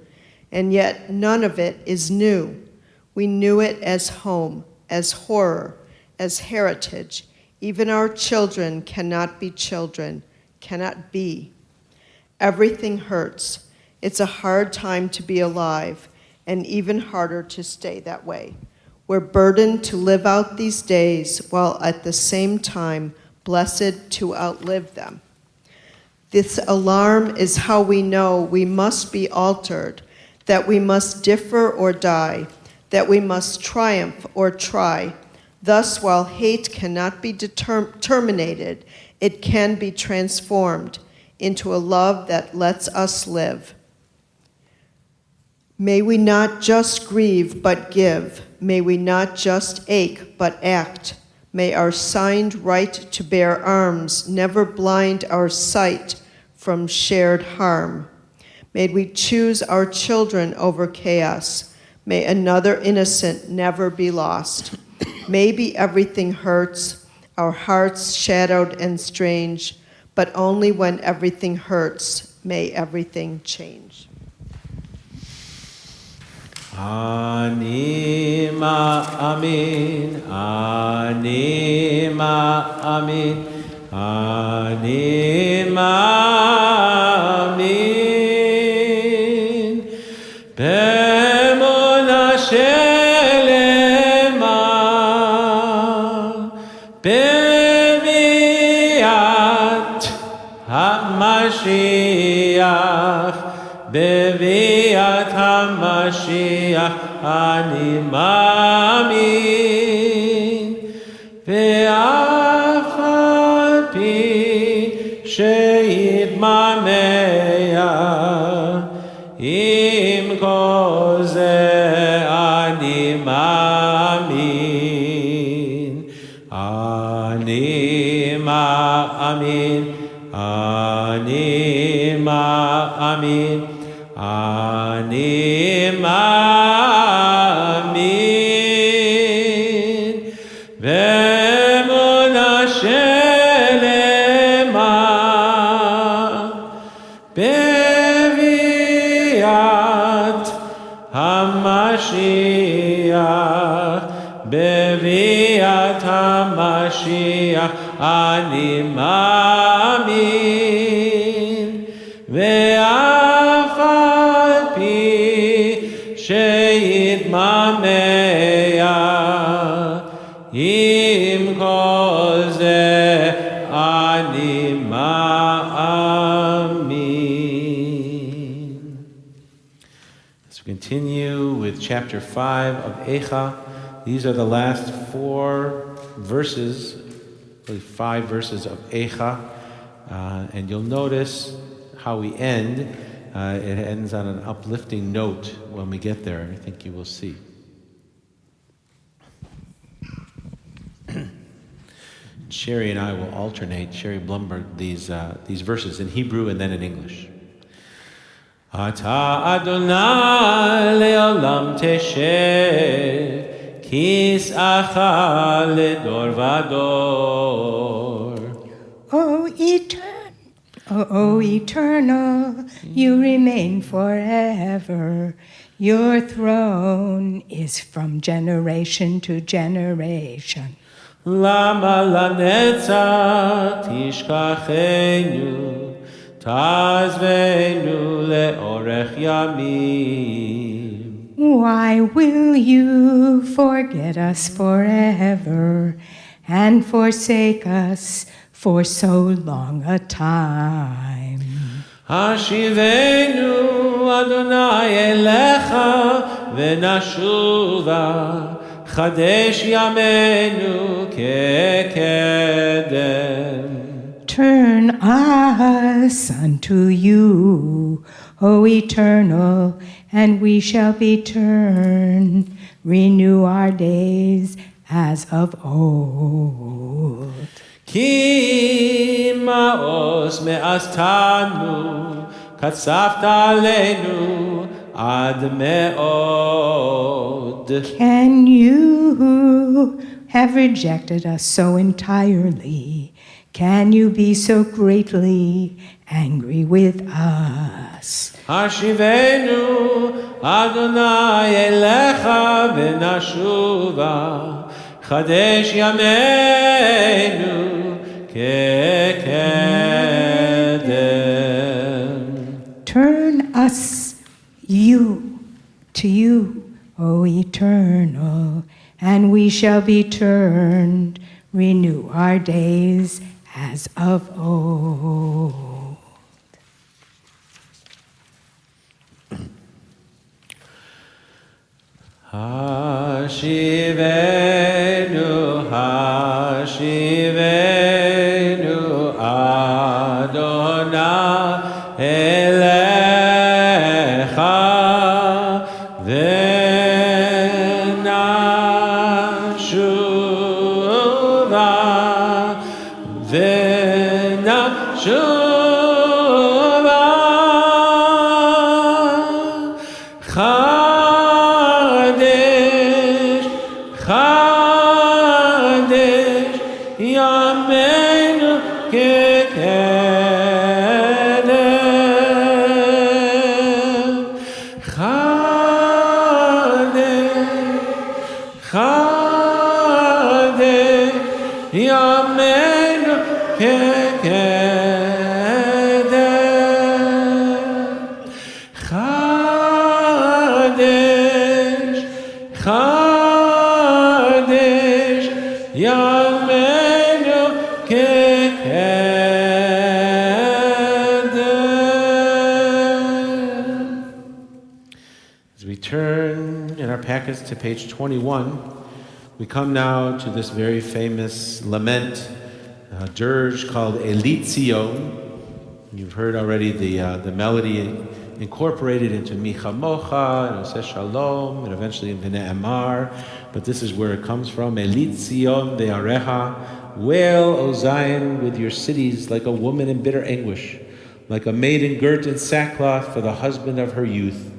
and yet none of it is new. We knew it as home, as horror, as heritage. Even our children cannot be children, cannot be. Everything hurts. It's a hard time to be alive, and even harder to stay that way. We're burdened to live out these days while at the same time blessed to outlive them. This alarm is how we know we must be altered, that we must differ or die, that we must triumph or try. Thus, while hate cannot be terminated, it can be transformed into a love that lets us live. May we not just grieve, but give. May we not just ache, but act. May our signed right to bear arms never blind our sight from shared harm. May we choose our children over chaos. May another innocent never be lost. Maybe everything hurts, our hearts shadowed and strange, but only when everything hurts, may everything change. Ani ma'amin, ani ma'amin, ani ma'amin. Be'emunah shelema, be'viat ha'mashiach, be'viat ha'mashiach ani ma'amin, ve'af al pi she'yitmamea, im kol ze ani ma'amin, ani ma'amin, ani ma'amin, ani ma'amin, ve'emunah shelema, be'viat ha'mashiach, be'viat ha'mashiach ani ma'amin, ve'af al pi she'yitmamea, im kol ze ani ma'amin. As we continue with chapter 5 of Echa, these are the last 4 verses, really 5 verses of Echa, and you'll notice how we end. It ends on an uplifting note when we get there. I think you will see. Sherry and I will alternate, Sherry Blumberg, these verses in Hebrew and then in English. Ata Adonai le'olam teshev, kis'acha ledor vador. O eternal, you remain forever. Your throne is from generation to generation. Lama lanetzach tishkachenu, tazvenu le'orech yamim. Why will you forget us forever and forsake us for so long a time? Hashivenu Adonai elecha v'nashuva, Chadesh yamenu kekedem. Turn us unto you, O eternal, and we shall be turned. Renew our days as of old. Ki ma'os me'astanu, katzafta aleinu ad me'od. Can you have rejected us so entirely? Can you be so greatly angry with us? Hashivenu Adonai elecha v'nashuva, Chadesh yameinu kekedem. Turn us, to you, O eternal, and we shall be turned. Renew our days as of old. Hashivenu, Hashivenu, Adonai elecha v'nashuva, Chadesh, Chadesh, Yameinu kekedem. Chadesh, Chadesh, Yameinu kekedem. Chadesh, Chadesh, Yameinu kekedem. As we turn in our packets to page 21, we come now to this very famous lament, a dirge called Elitzion. You've heard already the melody incorporated into Micha Mocha, and Oseh Shalom, and eventually in Bnei Amar. But this is where it comes from. Elitzion ve'areha. Wail, O Zion, with your cities like a woman in bitter anguish, like a maiden girt in sackcloth for the husband of her youth.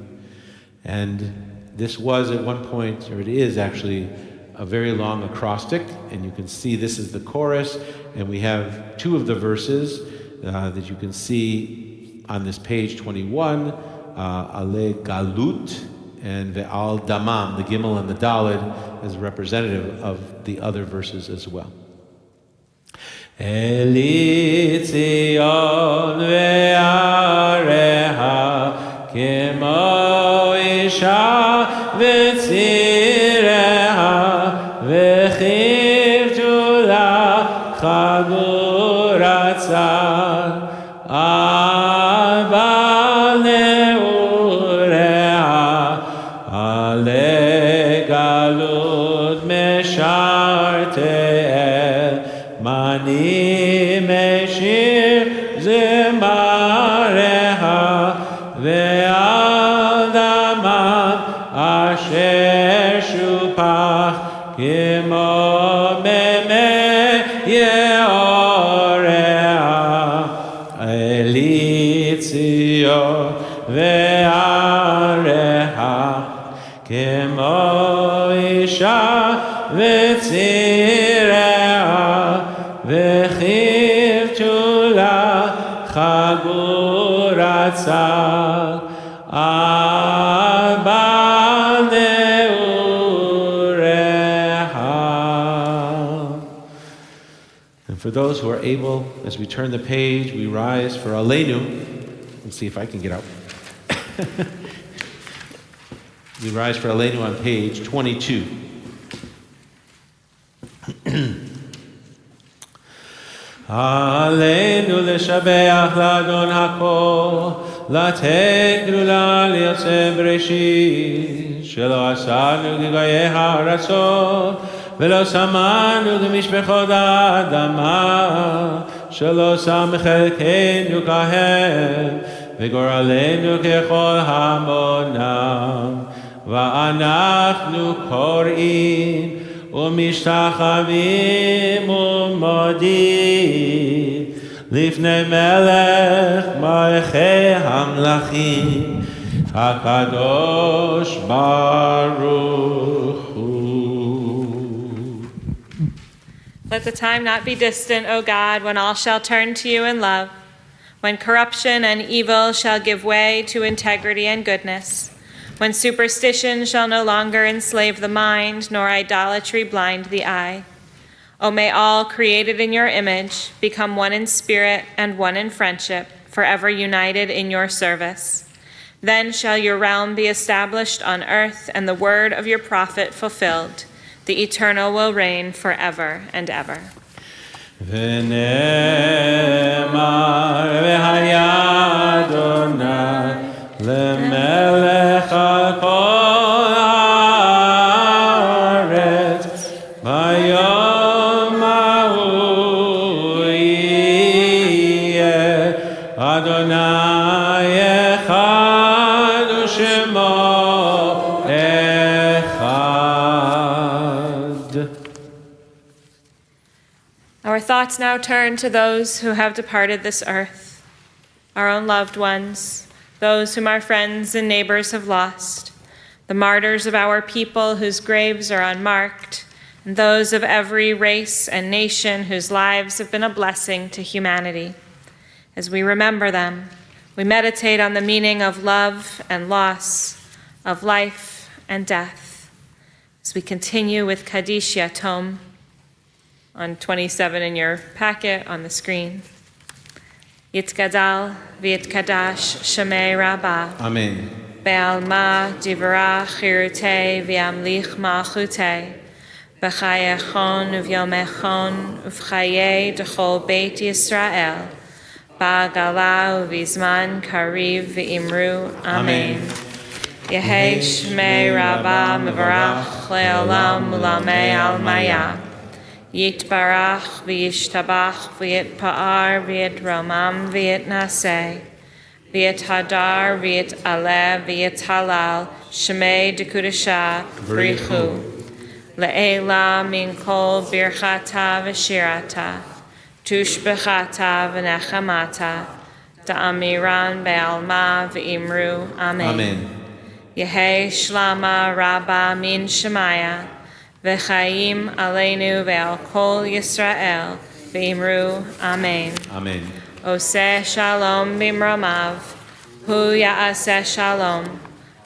And this was at one point, or it is actually, a very long acrostic, and you can see this is the chorus, and we have two of the verses that you can see on this page 21, Ale Galut and Ve'al Damam, the Gimel and the Daled, as representative of the other verses as well. Elitzion ve'areha kemo isha v'tzireha v'chivtu la chaguratza abal neureha ale galut mesharte'el Mani meshir zemare אשר שופח כמו במי יאורח אלי ציון וארח כמו אישה וציריה וכיב תולה חגורת צל אבל נעוreha. And for those who are able, as we turn the page, we rise for Aleinu. Let's see if I can get out. We rise for Aleinu on page 22. Aleinu לשבח לאדון הכל, לתת גדולה ליוצא בראשית, שלא עשנו גגאי הארצות, ולא שמענו במשפחות האדמה, שלא שם חלקנו כהם, וגורלנו ככל המונם, ואנחנו קוראים ומשתחווים ומודים לפני מלך מלכי המלכים הקדוש ברוך הוא. Let the time not be distant, O God, when all shall turn to you in love, when corruption and evil shall give way to integrity and goodness, when superstition shall no longer enslave the mind, nor idolatry blind the eye. O may all created in your image become one in spirit and one in friendship, forever united in your service. Then shall your realm be established on earth, and the word of your prophet fulfilled. The eternal will reign forever and ever. ונאמר והיה אדוני למלך על כל הארץ ביום ההוא יהיה אדוני אחד ושמו אחד. Our thoughts now turn to those who have departed this earth, our own loved ones, those whom our friends and neighbors have lost, the martyrs of our people whose graves are unmarked, and those of every race and nation whose lives have been a blessing to humanity. As we remember them, we meditate on the meaning of love and loss, of life and death. As we continue with Kaddish Yatom, on 27 in your packet on the screen. Yitgadal v'yitkadash shemei Rabbah. Amen. Be'alma divra chirutei v'yamlich malchutei. B'chayechon uv'yomechon uv'chayei d'chol beit Yisrael. Ba'gala uv'izman kariv v'imru. Amen. Yehei shemei Rabbah mevarach le'olam ulamei al-maya. Yitbarach v'yishtabach v'yitpa'ar v'yitromam v'yitnaseh v'yithadar v'yit'aleh v'yithalal shemei dekudashah b'richu le'ela min kol birchata v'shirata tushbechata v'nechamata da'amiran be'alma v'imru. Amen. Yehei shlama rabba min shemaya V'chaim aleinu ve'al kol Yisrael v'imru. Amen. Amen. Oseh shalom b'imromav, hu ya'aseh shalom,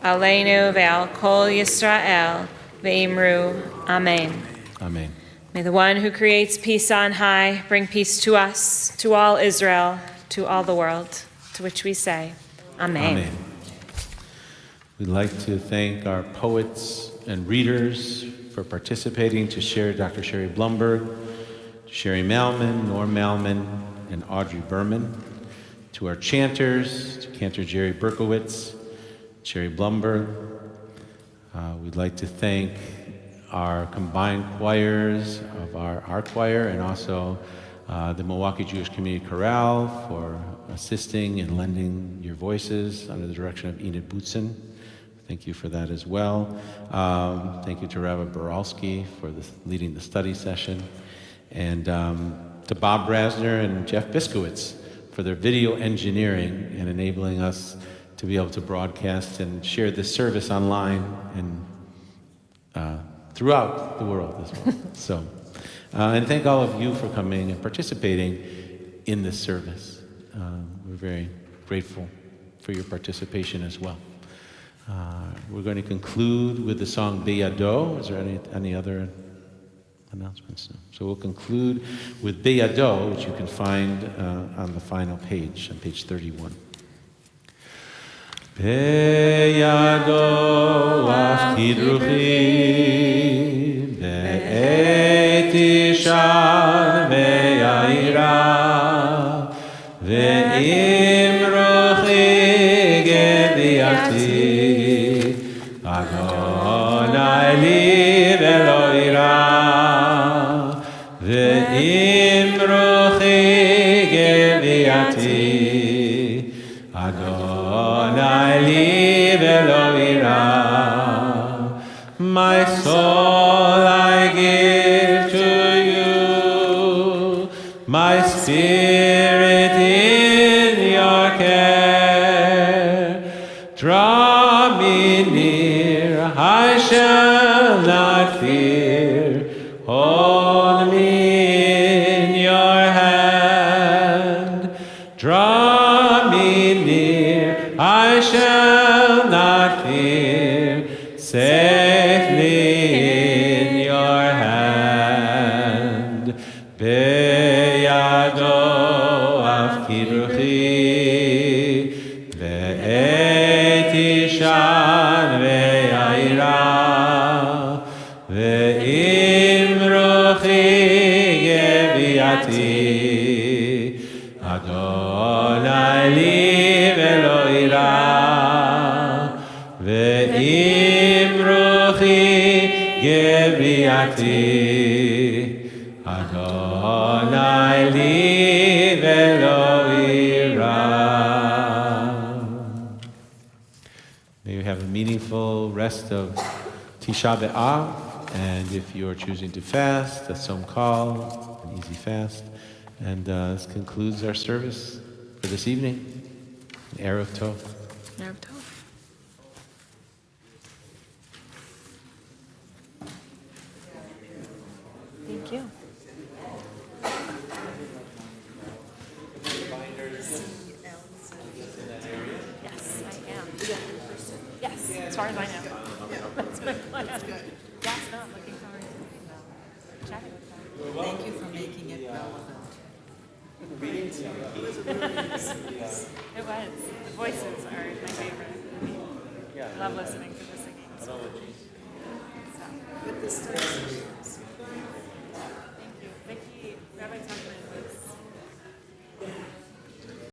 aleinu ve'al kol Yisrael v'imru. Amen. Amen. May the one who creates peace on high bring peace to us, to all Israel, to all the world, to which we say, Amen. Amen. We'd like to thank our poets and readers for participating, to share Dr. Sherry Blumberg, to Sherry Malman, Norm Malman, and Audrey Berman, to our chanters, to Cantor Jerry Berkowitz, Sherry Blumberg. We'd like to thank our combined choirs of our choir and also the Milwaukee Jewish Community Chorale for assisting and lending your voices under the direction of Enid Bootson. thank you for that as well. Thank you to Rabbi Boralski for leading the study session. And to Bob Brasner and Jeff Biskowitz for their video engineering and enabling us to be able to broadcast and share this service online and throughout the world as well. So, and thank all of you for coming and participating in this service. We're very grateful for your participation as well. We're going to conclude with the song Beyado. Is there any other announcements? No. So we'll conclude with Beyado, which you can find on the final page, on page 31. Beyado afkid ruchi be'et Tishah ve'yaira ve'im ruchi gebiati Adonai li ve'lo ira ve'im ruchi gebiati Adonai li ve'lo ira. My soul I give to you, my spirit in your care. Draw me near, I shall not fear. Hold me in your hand. Draw me near, I shall not fear. Safely in your hand. Beyado afkid ruchi ve'et Tishah ve'yaira ve'im ruchi gebiati Adonai li ve'lo ira ve'im ruchi gebiati Adonai li ve'lo ira. May you have a meaningful rest of Tishah B'Av, and if you are choosing to fast, a Tzom Kal, an easy fast. And this concludes our service for this evening. Erev Tov. Erev Tov. Thank you. Yes, I am. Yes, as far as I know. That's my plan. That's good. Yes, no, I'm looking forward to chatting with them. Thank you for making it relevant. It was. The voices are my favorite. I love listening to the singing. So. With the stories.